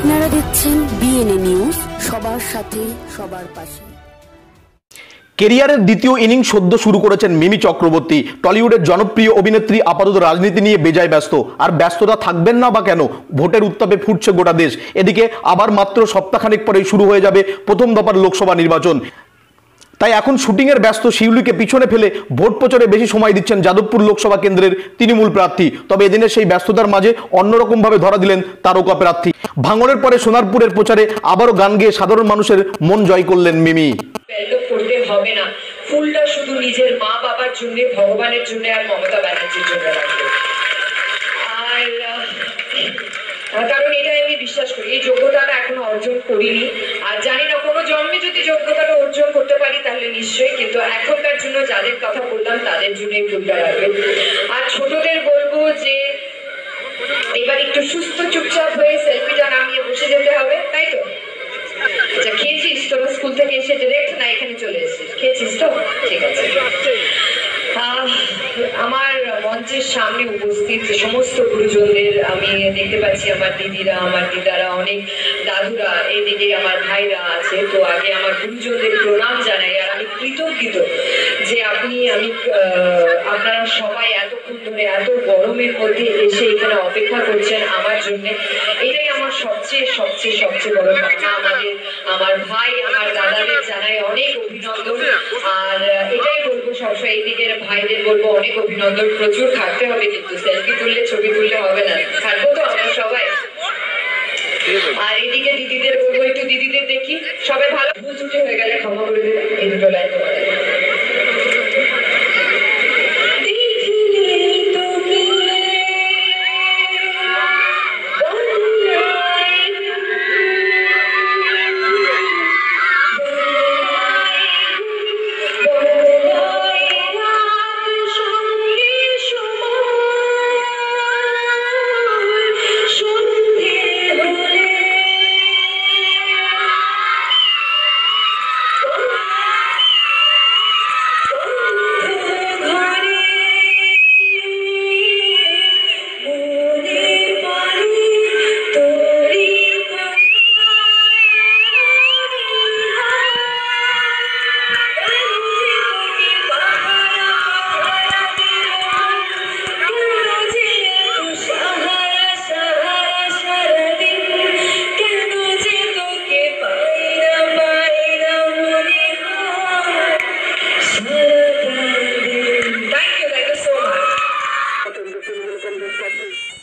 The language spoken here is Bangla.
আপনারা দেখছেন বিএনএ নিউজ, সবার সাথে সবার পাশে। কেরিয়ারের দ্বিতীয় ইনিংস সদ্য শুরু করেছেন মিমি চক্রবর্তী। টলিউডের জনপ্রিয় অভিনেত্রী আপাতত রাজনীতি নিয়ে বেজায় ব্যস্ত। আর ব্যস্ততা থাকবেন না বা কেন, ভোটের উত্তাপে ফুটছে গোটা দেশ। এদিকে আবার মাত্র সপ্তাহখানেক পরেই শুরু হয়ে যাবে প্রথম দফার লোকসভা নির্বাচন। তাই এখন শুটিংয়ের ব্যস্ত শিউলিকে পিছনে ফেলে ভোট প্রচারে বেশি সময় দিচ্ছেন যাদবপুর লোকসভা কেন্দ্রের তৃণমূল প্রার্থী। তবে এদিনের সেই ব্যস্ততার মাঝে অন্যরকম ভাবে ধরা দিলেন তারকা প্রার্থী। ভাঙড়ের পরে সোনারপুরের প্রচারে আবারও গান গেয়ে সাধারণ মানুষের মন জয় করলেন মিমি। হবে না, ফুলটা শুধু নিজের মা বাবার জন্য, ভগবানের জন্য আর মমতা ব্যানার্জির জন্য রাখবে। আর কারণ এটা আমি বিশ্বাস করি, এই যোগ্যতাটা এখনো অর্জন করিনি, আর জানি না কোনো জন্মে যদি যোগ্যতাটা অর্জন করতে পারি তাহলে নিশ্চয়ই, কিন্তু এখনকার জন্য যাদের কথা বললাম তাদের জন্যই ফুলটা রাখবে। আর ছোটদের বলবো যে এবার একটু সুস্থ চুপচাপ হয়ে সেলফিটা নামিয়ে বসে যেতে হবে, তাই তো? আচ্ছা, খেয়েছিস? তোরা স্কুল থেকে এসে ডিরেক্ট না এখানে চলে এসেছিস? খেয়েছিস তো? ঠিক আছে। আমার মঞ্চের সামনে উপস্থিত সমস্ত গুরুজনদের আমি দেখতে পাচ্ছি, আমার দিদিরা, আমার দিদারা, অনেক দাদুরা, এদিকে আমার ভাইরা আছে। তো আগে আমার গুরুজনদের প্রণাম জানাই, আর আমি কৃতজ্ঞ যে আপনারা সবাই এতক্ষণ ধরে এত গরমের মধ্যে এসে এখানে অপেক্ষা করছেন আমার জন্য। এটাই আমার সবচেয়ে সবচেয়ে সবচেয়ে বড় পাওনা। আমার ভাই, আমার দাদাদের জানাই অনেক অভিনন্দন। আর এটাই বলবো সবসময়, এইদিকের ভাইদের বলবো অনেক অভিনন্দন। প্রচুর থাকতে হবে, কিন্তু সেলফি তুললে ছবি তুললে হবে না, থাকবো তো আমরা সবাই। আর এদিকে দিদিদের বলবো, একটু দিদিদের দেখি, সবাই ভালো। ভুল ত্রুটি হয়ে গেলে ক্ষমা করে দেবেন, এই দুটো লাইন তোমাদের। Thank you so much.